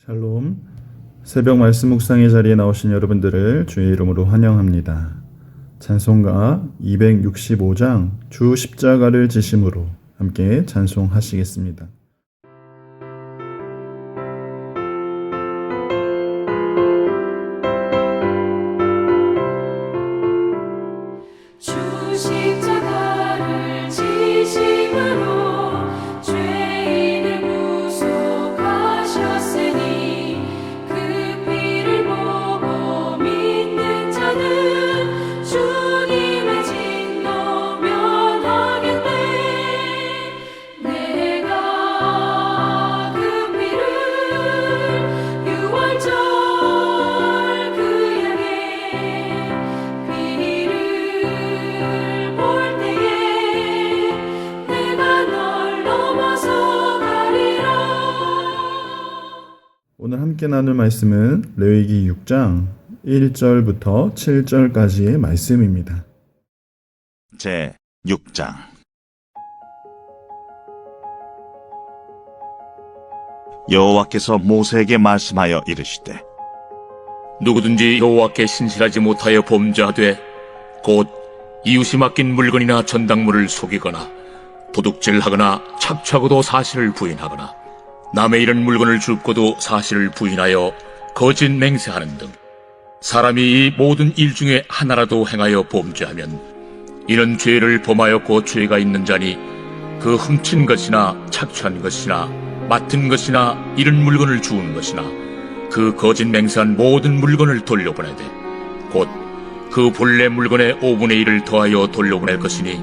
샬롬. 새벽 말씀 묵상의 자리에 나오신 여러분들을 주의 이름으로 환영합니다. 찬송가 265장 주 십자가를 지심으로 함께 찬송하시겠습니다. 주 십자가를 지심으로 죄인을 구속하셨으니 그 피를 보고 믿는 자는 주님의 진노 면하겠네. 내가 그 피를 유월절 그 양의 피를 볼 때에 내가 널 넘어서 가리라. 오늘 함께 나눌 말씀은 레위기 6장 1절부터 7절까지의 말씀입니다. 제 6장 여호와께서 모세에게 말씀하여 이르시되 누구든지 여호와께 신실하지 못하여 범죄하되 곧 이웃이 맡긴 물건이나 전당물을 속이거나 도둑질하거나 착취하고도 사실을 부인하거나 남의 이런 물건을 줍고도 사실을 부인하여 거짓 맹세하는 등 사람이 이 모든 일 중에 하나라도 행하여 범죄하면 이는 죄를 범하였고 죄가 있는 자니 그 훔친 것이나 착취한 것이나 맡은 것이나 이런 물건을 주운 것이나 그 거짓 맹세한 모든 물건을 돌려보내되 곧 그 본래 물건의 5분의 1을 더하여 돌려보낼 것이니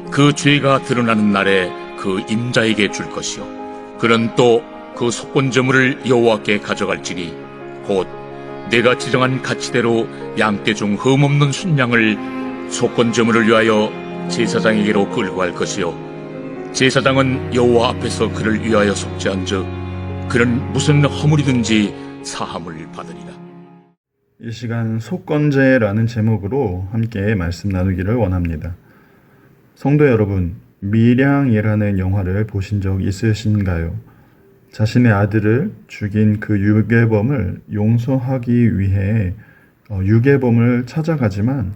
그 죄가 드러나는 날에 그 임자에게 줄 것이요 그는 또 그 속건제물을 여호와께 가져갈지니 곧 내가 지정한 가치대로 양떼 중 흠없는 순양을 속건제물을 위하여 제사장에게로 끌고 갈 것이요 제사장은 여호와 앞에서 그를 위하여 속죄한즉 그는 무슨 허물이든지 사함을 받으리라. 이 시간 속건제라는 제목으로 함께 말씀 나누기를 원합니다. 성도 여러분, 밀양이라는 영화를 보신 적 있으신가요? 자신의 아들을 죽인 그 유괴범을 용서하기 위해 유괴범을 찾아가지만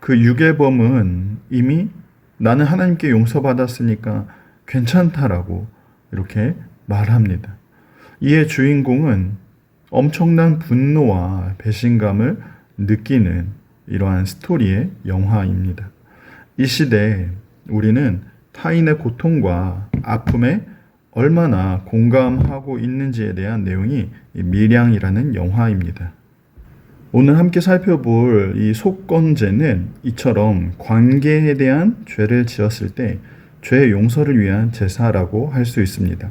그 유괴범은 이미 나는 하나님께 용서받았으니까 괜찮다라고 이렇게 말합니다. 이에 주인공은 엄청난 분노와 배신감을 느끼는 이러한 스토리의 영화입니다. 이 시대에 우리는 타인의 고통과 아픔에 얼마나 공감하고 있는지에 대한 내용이 이 밀양이라는 영화입니다. 오늘 함께 살펴볼 이 속건제는 이처럼 관계에 대한 죄를 지었을 때 죄 용서를 위한 제사라고 할 수 있습니다.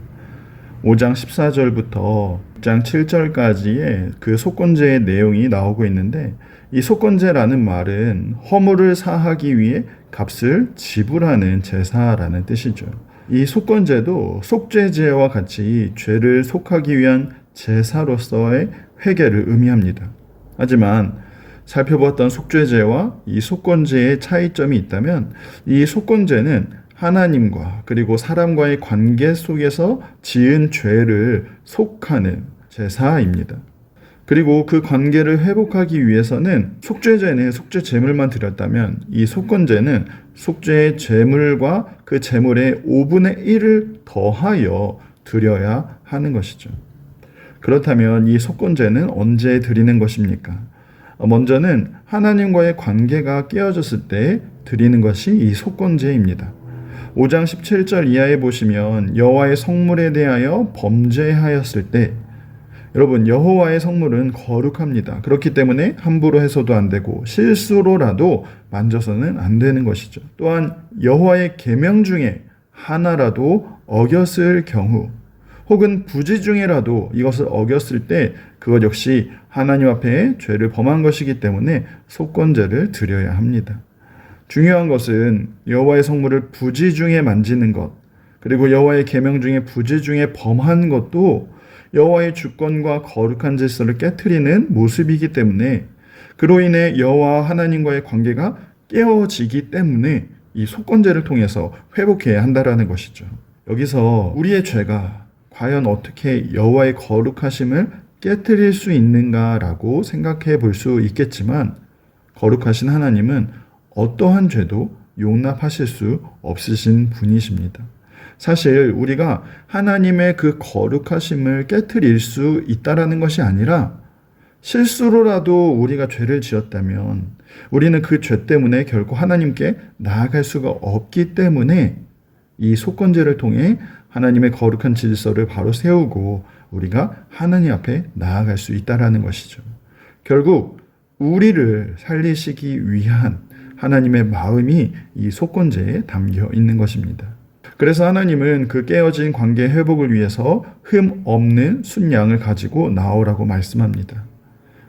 5장 14절부터 6장 7절까지의 그 속건제의 내용이 나오고 있는데 이 속건제라는 말은 허물을 사하기 위해 값을 지불하는 제사라는 뜻이죠. 이 속건제도 속죄제와 같이 죄를 속하기 위한 제사로서의 회개를 의미합니다. 하지만 살펴보았던 속죄제와 이 속건제의 차이점이 있다면 이 속건제는 하나님과 그리고 사람과의 관계 속에서 지은 죄를 속하는 제사입니다. 그리고 그 관계를 회복하기 위해서는 속죄제는 속죄 제물만 드렸다면 이 속건제는 속죄의 제물과 그 제물의 5분의 1을 더하여 드려야 하는 것이죠. 그렇다면 이 속건제는 언제 드리는 것입니까? 먼저는 하나님과의 관계가 깨어졌을 때 드리는 것이 이 속건제입니다. 5장 17절 이하에 보시면 여호와의 성물에 대하여 범죄하였을 때 여러분 여호와의 성물은 거룩합니다. 그렇기 때문에 함부로 해서도 안 되고 실수로라도 만져서는 안 되는 것이죠. 또한 여호와의 계명 중에 하나라도 어겼을 경우 혹은 부지 중에라도 이것을 어겼을 때 그것 역시 하나님 앞에 죄를 범한 것이기 때문에 속건제를 드려야 합니다. 중요한 것은 여호와의 성물을 부지 중에 만지는 것 그리고 여호와의 계명 중에 부지 중에 범한 것도 여호와의 주권과 거룩한 질서를 깨트리는 모습이기 때문에 그로 인해 여호와 하나님과의 관계가 깨어지기 때문에 이 속건제를 통해서 회복해야 한다라는 것이죠. 여기서 우리의 죄가 과연 어떻게 여호와의 거룩하심을 깨뜨릴 수 있는가라고 생각해 볼 수 있겠지만 거룩하신 하나님은 어떠한 죄도 용납하실 수 없으신 분이십니다. 사실 우리가 하나님의 그 거룩하심을 깨뜨릴 수 있다라는 것이 아니라 실수로라도 우리가 죄를 지었다면 우리는 그 죄 때문에 결코 하나님께 나아갈 수가 없기 때문에 이 속건제를 통해 하나님의 거룩한 질서를 바로 세우고 우리가 하나님 앞에 나아갈 수 있다라는 것이죠. 결국 우리를 살리시기 위한 하나님의 마음이 이 속건제에 담겨 있는 것입니다. 그래서 하나님은 그 깨어진 관계 회복을 위해서 흠 없는 순양을 가지고 나오라고 말씀합니다.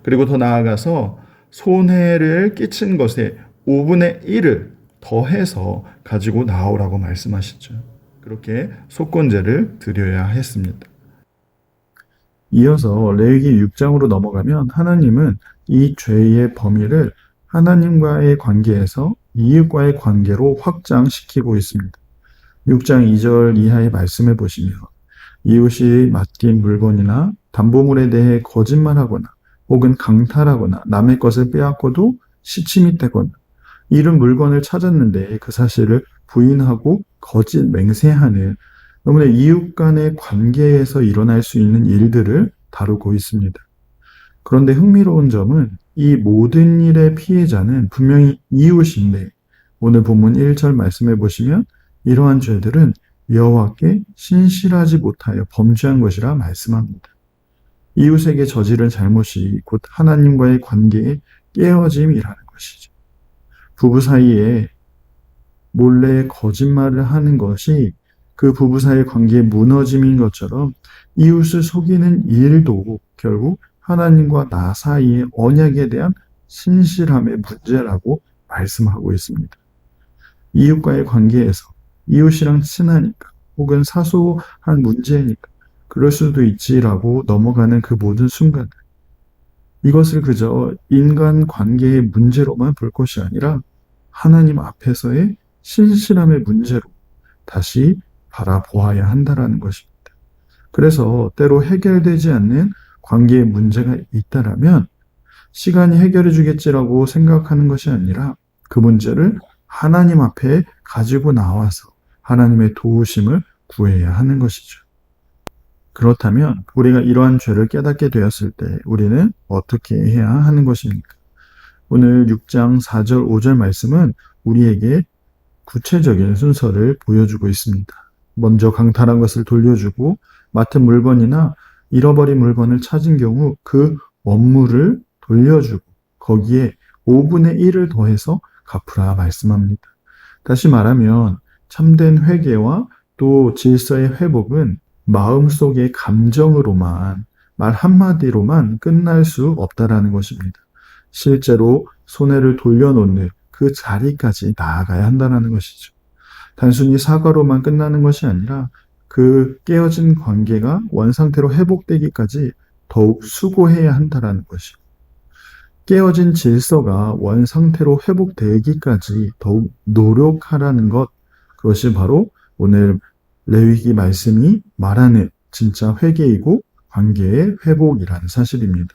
그리고 더 나아가서 손해를 끼친 것에 5분의 1을 더해서 가지고 나오라고 말씀하시죠. 그렇게 속건제를 드려야 했습니다. 이어서 레위기 6장으로 넘어가면 하나님은 이 죄의 범위를 하나님과의 관계에서 이웃과의 관계로 확장시키고 있습니다. 6장 2절 이하의 말씀을 보시면 이웃이 맡긴 물건이나 담보물에 대해 거짓말하거나 혹은 강탈하거나 남의 것을 빼앗고도 시침이 되거나 잃은 물건을 찾았는데 그 사실을 부인하고 거짓 맹세하는 너무나 이웃 간의 관계에서 일어날 수 있는 일들을 다루고 있습니다. 그런데 흥미로운 점은 이 모든 일의 피해자는 분명히 이웃인데 오늘 본문 1절 말씀해 보시면 이러한 죄들은 여호와께 신실하지 못하여 범죄한 것이라 말씀합니다. 이웃에게 저지른 잘못이 곧 하나님과의 관계의 깨어짐이라는 것이죠. 부부 사이에 몰래 거짓말을 하는 것이 그 부부 사이의 관계의 무너짐인 것처럼 이웃을 속이는 일도 결국 하나님과 나 사이의 언약에 대한 신실함의 문제라고 말씀하고 있습니다. 이웃과의 관계에서 이웃이랑 친하니까 혹은 사소한 문제니까 그럴 수도 있지라고 넘어가는 그 모든 순간들, 이것을 그저 인간 관계의 문제로만 볼 것이 아니라 하나님 앞에서의 신실함의 문제로 다시 바라보아야 한다라는 것입니다. 그래서 때로 해결되지 않는 관계의 문제가 있다라면 시간이 해결해 주겠지라고 생각하는 것이 아니라 그 문제를 하나님 앞에 가지고 나와서 하나님의 도우심을 구해야 하는 것이죠. 그렇다면 우리가 이러한 죄를 깨닫게 되었을 때 우리는 어떻게 해야 하는 것입니까? 오늘 6장 4절 5절 말씀은 우리에게 구체적인 순서를 보여주고 있습니다. 먼저 강탈한 것을 돌려주고 맡은 물건이나 잃어버린 물건을 찾은 경우 그 원물을 돌려주고 거기에 5분의 1을 더해서 갚으라 말씀합니다. 다시 말하면 참된 회개와 또 질서의 회복은 마음속의 감정으로만 말 한마디로만 끝날 수 없다라는 것입니다. 실제로 손해를 돌려놓는 그 자리까지 나아가야 한다는 것이죠. 단순히 사과로만 끝나는 것이 아니라 그 깨어진 관계가 원상태로 회복되기까지 더욱 수고해야 한다는 것이고 깨어진 질서가 원상태로 회복되기까지 더욱 노력하라는 것, 그것이 바로 오늘 레위기 말씀이 말하는 진짜 회개이고 관계의 회복이라는 사실입니다.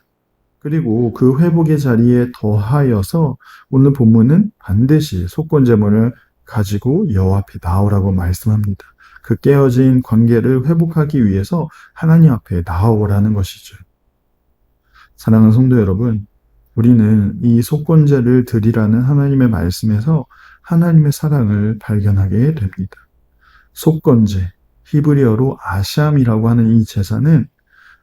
그리고 그 회복의 자리에 더하여서 오늘 본문은 반드시 속건제물을 가지고 여호와 앞에 나오라고 말씀합니다. 그 깨어진 관계를 회복하기 위해서 하나님 앞에 나오라는 것이죠. 사랑하는 성도 여러분, 우리는 이 속건제를 드리라는 하나님의 말씀에서 하나님의 사랑을 발견하게 됩니다. 속건제, 히브리어로 아샴이라고 하는 이 제사는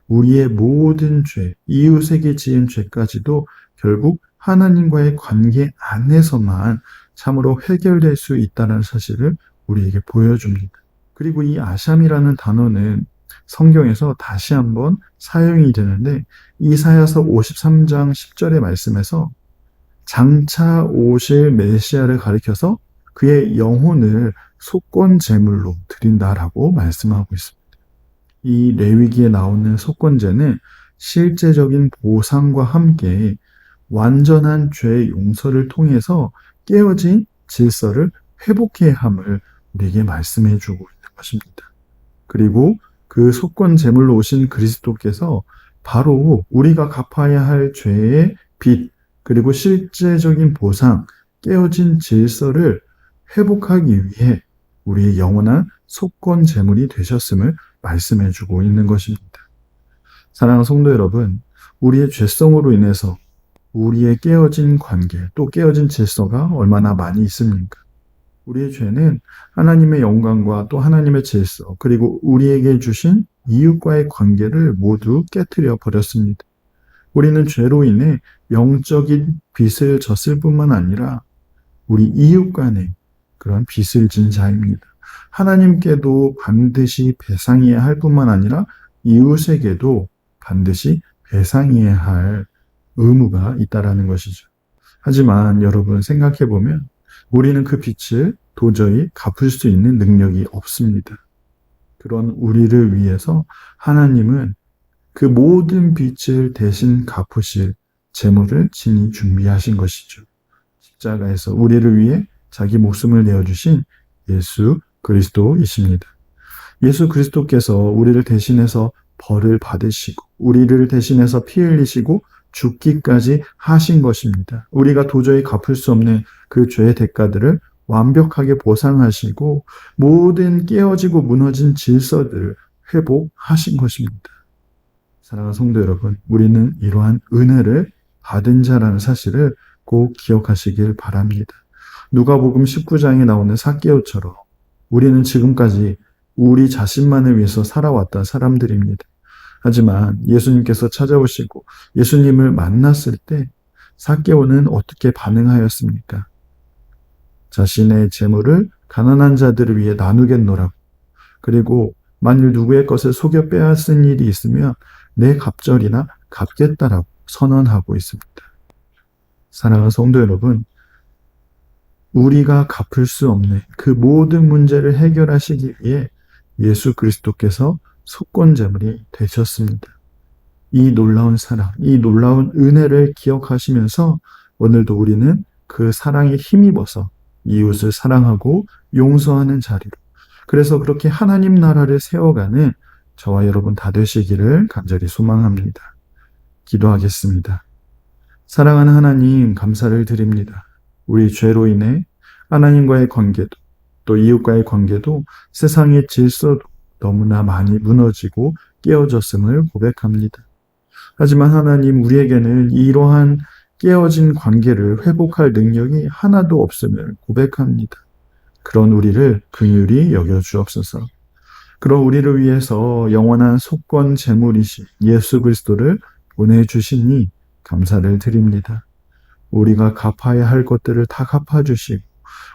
우리의 모든 죄, 이웃에게 지은 죄까지도 결국 하나님과의 관계 안에서만 참으로 해결될 수 있다는 사실을 우리에게 보여줍니다. 그리고 이 아샴이라는 단어는 성경에서 다시 한번 사용이 되는데 이사야서 53장 10절의 말씀에서 장차 오실 메시아를 가리켜서 그의 영혼을 속건 제물로 드린다라고 말씀하고 있습니다. 이 레위기에 나오는 속건제는 실제적인 보상과 함께 완전한 죄 용서를 통해서 깨어진 질서를 회복해야 함을 우리에게 말씀해 주고 있는 것입니다. 그리고 그 속건 제물로 오신 그리스도께서 바로 우리가 갚아야 할 죄의 빚, 그리고 실제적인 보상, 깨어진 질서를 회복하기 위해 우리의 영원한 속건 제물이 되셨음을 말씀해주고 있는 것입니다. 사랑하는 성도 여러분, 우리의 죄성으로 인해서 우리의 깨어진 관계, 또 깨어진 질서가 얼마나 많이 있습니까? 우리의 죄는 하나님의 영광과 또 하나님의 질서, 그리고 우리에게 주신 이웃과의 관계를 모두 깨트려 버렸습니다. 우리는 죄로 인해 영적인 빚을 졌을 뿐만 아니라 우리 이웃 간에 그런 빚을 진 자입니다. 하나님께도 반드시 배상해야 할 뿐만 아니라 이웃에게도 반드시 배상해야 할 의무가 있다라는 것이죠. 하지만 여러분 생각해 보면 우리는 그 빚을 도저히 갚을 수 있는 능력이 없습니다. 그런 우리를 위해서 하나님은 그 모든 빚을 대신 갚으실 재물을 친히 준비하신 것이죠. 십자가에서 우리를 위해 자기 목숨을 내어주신 예수 그리스도이십니다. 예수 그리스도께서 우리를 대신해서 벌을 받으시고 우리를 대신해서 피 흘리시고 죽기까지 하신 것입니다. 우리가 도저히 갚을 수 없는 그 죄의 대가들을 완벽하게 보상하시고 모든 깨어지고 무너진 질서들을 회복하신 것입니다. 사랑하는 성도 여러분, 우리는 이러한 은혜를 받은 자라는 사실을 꼭 기억하시길 바랍니다. 누가복음 19장에 나오는 삭개오처럼 우리는 지금까지 우리 자신만을 위해서 살아왔던 사람들입니다. 하지만 예수님께서 찾아오시고 예수님을 만났을 때 삭개오는 어떻게 반응하였습니까? 자신의 재물을 가난한 자들을 위해 나누겠노라고, 그리고 만일 누구의 것을 속여 빼앗은 일이 있으면 내 갑절이나 갚겠다라고 선언하고 있습니다. 사랑하는 성도 여러분, 우리가 갚을 수 없는 그 모든 문제를 해결하시기 위해 예수 그리스도께서 속건제물이 되셨습니다. 이 놀라운 사랑, 이 놀라운 은혜를 기억하시면서 오늘도 우리는 그 사랑에 힘입어서 이웃을 사랑하고 용서하는 자리로, 그래서 그렇게 하나님 나라를 세워가는 저와 여러분 다 되시기를 간절히 소망합니다. 기도하겠습니다. 사랑하는 하나님, 감사를 드립니다. 우리 죄로 인해 하나님과의 관계도 또 이웃과의 관계도 세상의 질서도 너무나 많이 무너지고 깨어졌음을 고백합니다. 하지만 하나님, 우리에게는 이러한 깨어진 관계를 회복할 능력이 하나도 없음을 고백합니다. 그런 우리를 긍휼히 여겨주옵소서. 그런 우리를 위해서 영원한 속건 제물이신 예수 그리스도를 보내주시니 감사를 드립니다. 우리가 갚아야 할 것들을 다 갚아주시고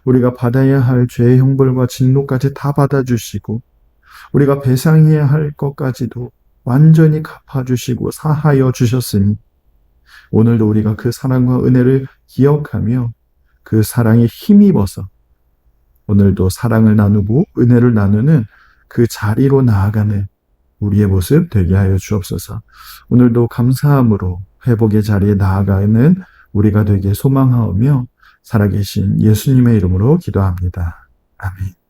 우리가 받아야 할 죄의 형벌과 진노까지 다 받아주시고 우리가 배상해야 할 것까지도 완전히 갚아주시고 사하여 주셨으니 오늘도 우리가 그 사랑과 은혜를 기억하며 그 사랑에 힘입어서 오늘도 사랑을 나누고 은혜를 나누는 그 자리로 나아가는 우리의 모습 되게 하여 주옵소서. 오늘도 감사함으로 회복의 자리에 나아가는 우리가 되게 소망하오며 살아계신 예수님의 이름으로 기도합니다. 아멘.